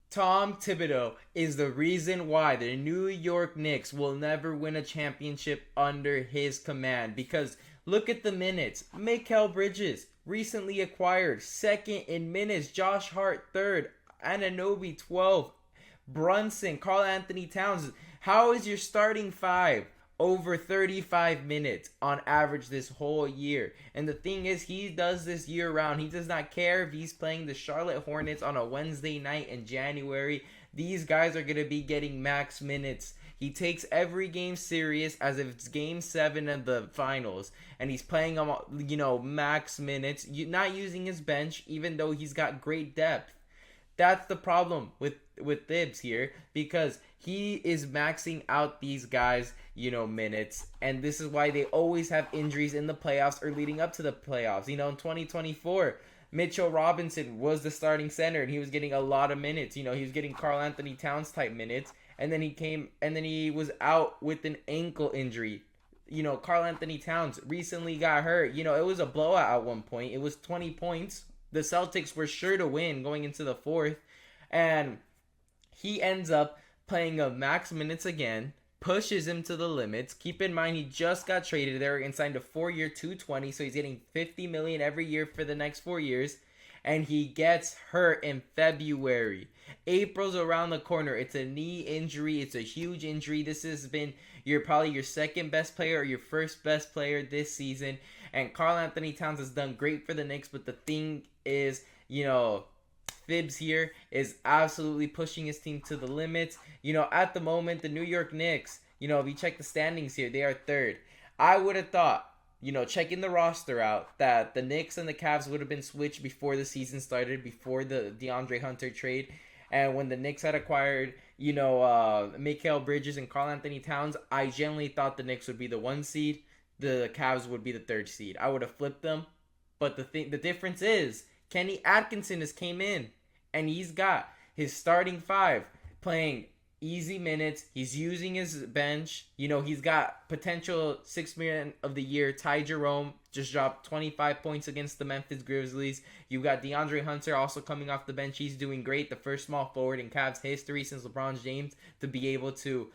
Tom Thibodeau is the reason why the New York Knicks will never win a championship under his command. Because look at the minutes. Mikal Bridges, recently acquired, second in minutes. Josh Hart, third. Anunoby, 12. Brunson, Karl Anthony Towns. How is your starting five over 35 minutes on average this whole year? And the thing is, he does this year round. He does not care if he's playing the Charlotte Hornets on a Wednesday night in January. These guys are going to be getting max minutes. He takes every game serious as if it's game 7 of the finals. And he's playing them, max minutes. Not using his bench, even though he's got great depth. That's the problem with Thibs here, because he is maxing out these guys, minutes, and this is why they always have injuries in the playoffs or leading up to the playoffs. In 2024, Mitchell Robinson was the starting center and he was getting a lot of minutes. He was getting Karl Anthony Towns type minutes, and then he was out with an ankle injury. Karl Anthony Towns recently got hurt. It was a blowout at one point. It was 20 points. The Celtics were sure to win going into the fourth, and he ends up playing a max minutes again, pushes him to the limits. Keep in mind, he just got traded there and signed a 4-year $220, so he's getting $50 million every year for the next 4 years, and he gets hurt in February. April's around the corner. It's a knee injury. It's a huge injury. This has been probably your second best player or your first best player this season. And Karl Anthony Towns has done great for the Knicks, but the thing is, Thibs here is absolutely pushing his team to the limits. At the moment, the New York Knicks, if you check the standings here, they are third. I would have thought, checking the roster out, that the Knicks and the Cavs would have been switched before the season started, before the DeAndre Hunter trade. And when the Knicks had acquired, Mikal Bridges and Karl Anthony Towns, I generally thought the Knicks would be the 1 seed. The Cavs would be the 3rd seed. I would have flipped them. But the difference is, Kenny Atkinson has came in, and he's got his starting 5 playing easy minutes. He's using his bench. He's got potential 6th man of the year. Ty Jerome just dropped 25 points against the Memphis Grizzlies. You got DeAndre Hunter also coming off the bench. He's doing great. The first small forward in Cavs history since LeBron James to be able to,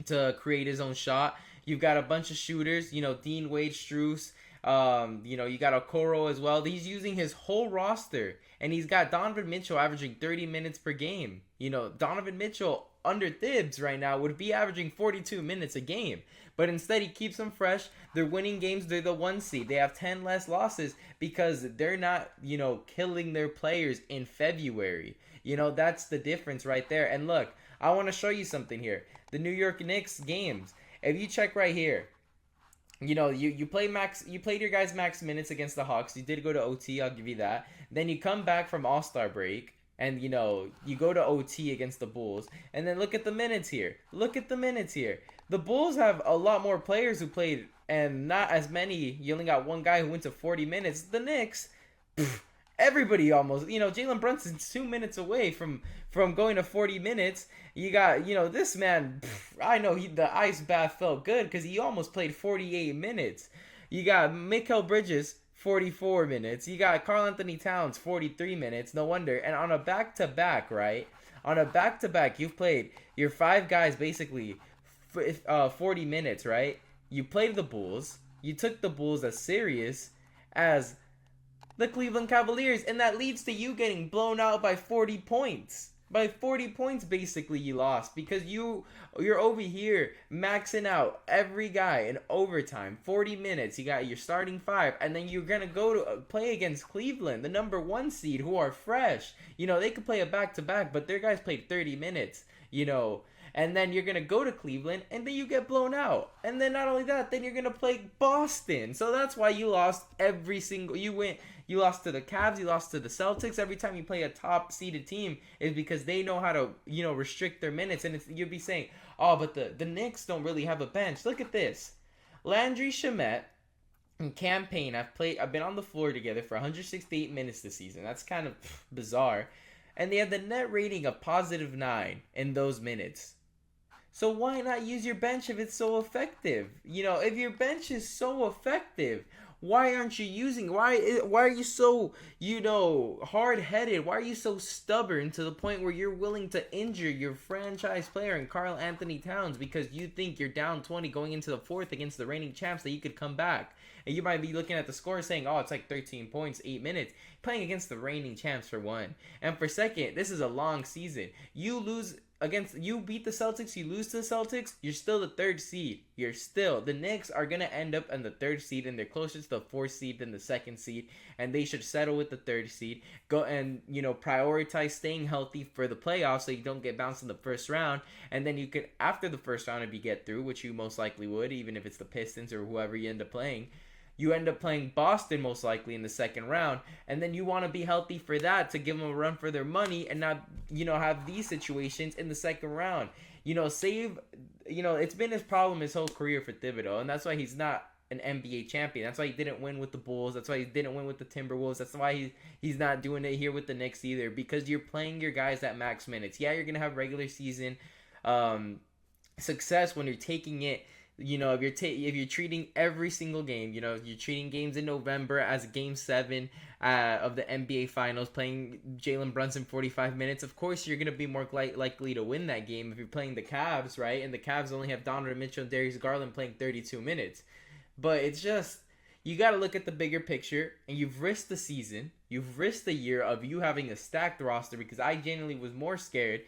to create his own shot. You've got a bunch of shooters, Dean Wade, Strus, you got Okoro as well. He's using his whole roster, and he's got Donovan Mitchell averaging 30 minutes per game. Donovan Mitchell under Thibs right now would be averaging 42 minutes a game, but instead he keeps them fresh. They're winning games. They're the 1 seed. They have 10 less losses because they're not, killing their players in February. That's the difference right there. And look, I want to show you something here. The New York Knicks games. If you check right here, you played your guys max minutes against the Hawks. You did go to OT, I'll give you that. Then you come back from All-Star break, and you go to OT against the Bulls. And then look at the minutes here. The Bulls have a lot more players who played, and not as many. You only got one guy who went to 40 minutes. The Knicks, everybody almost. Jalen Brunson's 2 minutes away from going to 40 minutes. You got, this man, I know the ice bath felt good because he almost played 48 minutes. You got Mikal Bridges, 44 minutes. You got Karl Anthony Towns, 43 minutes. No wonder. And on a back-to-back, right? On a back-to-back, you've played your 5 guys basically 40 minutes, right? You played the Bulls. You took the Bulls as serious as the Cleveland Cavaliers, and that leads to you getting blown out by 40 points. By 40 points, basically, you lost because you're over here maxing out every guy in overtime, 40 minutes. You got your starting 5, and then you're going to go to play against Cleveland, the number 1 seed, who are fresh. They could play a back-to-back, but their guys played 30 minutes, And then you're going to go to Cleveland, and then you get blown out. And then not only that, then you're going to play Boston. So that's why you lost you lost to the Cavs, you lost to the Celtics. Every time you play a top-seeded team is because they know how to, restrict their minutes. And you'd be saying, oh, but the Knicks don't really have a bench. Look at this. Landry Shamet and Cam Payne have been on the floor together for 168 minutes this season. That's kind of bizarre. And they have the net rating of +9 in those minutes. So why not use your bench if it's so effective? If your bench is so effective, Why aren't you using? Why are you so, hard-headed? Why are you so stubborn to the point where you're willing to injure your franchise player and Karl Anthony Towns because you think you're down 20 going into the fourth against the reigning champs that you could come back? And you might be looking at the score saying, "Oh, it's like 13 points, 8 minutes." Playing against the reigning champs for one, and for second, this is a long season. You beat the Celtics, you lose to the Celtics, you're still the third seed. The Knicks are going to end up in the third seed, and they're closer to the fourth seed than the second seed, and they should settle with the third seed. Go and, prioritize staying healthy for the playoffs so you don't get bounced in the first round, and then you could, after the first round, if you get through, which you most likely would, even if it's the Pistons or whoever you end up playing, you end up playing Boston most likely in the second round, and then you want to be healthy for that to give them a run for their money and not, have these situations in the second round. It's been his problem his whole career for Thibodeau, and that's why he's not an NBA champion. That's why he didn't win with the Bulls. That's why he didn't win with the Timberwolves. That's why he's not doing it here with the Knicks either, because you're playing your guys at max minutes. Yeah, you're going to have regular season success when you're taking it. If you're treating every single game, you're treating games in November as Game 7 of the NBA Finals, playing Jalen Brunson 45 minutes. Of course, you're going to be more likely to win that game if you're playing the Cavs, right? And the Cavs only have Donovan Mitchell and Darius Garland playing 32 minutes. But it's just, you got to look at the bigger picture, and you've risked the season. You've risked the year of you having a stacked roster, because I genuinely was more scared,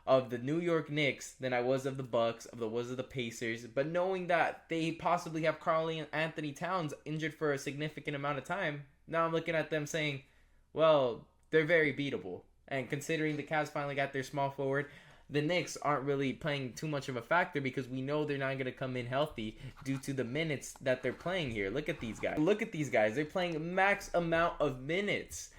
of the New York Knicks than I was of the Bucks, of the Pacers. But knowing that they possibly have Karl Anthony Towns injured for a significant amount of time, now I'm looking at them saying, well, they're very beatable. And considering the Cavs finally got their small forward, the Knicks aren't really playing too much of a factor because we know they're not going to come in healthy due to the minutes that they're playing here. Look at these guys. They're playing max amount of minutes.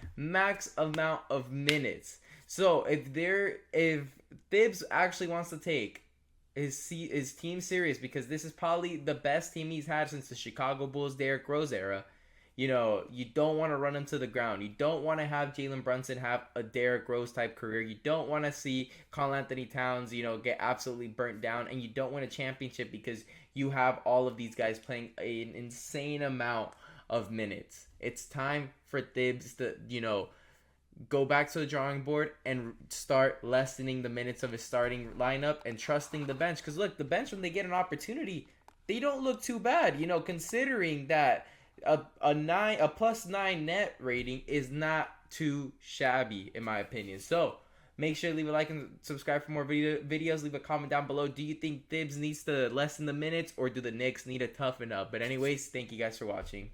So if Thibs actually wants to take his team serious, because this is probably the best team he's had since the Chicago Bulls Derrick Rose era, you don't want to run him to the ground. You don't want to have Jalen Brunson have a Derrick Rose type career. You don't want to see Karl Anthony Towns, get absolutely burnt down, and you don't win a championship because you have all of these guys playing an insane amount of minutes. It's time for Thibs to, go back to the drawing board and start lessening the minutes of his starting lineup and trusting the bench. Because look, the bench, when they get an opportunity, they don't look too bad. Considering that a +9 net rating is not too shabby in my opinion. So make sure to leave a like and subscribe for more videos. Leave a comment down below. Do you think Thibs needs to lessen the minutes, or do the Knicks need to toughen up? But anyways, thank you guys for watching.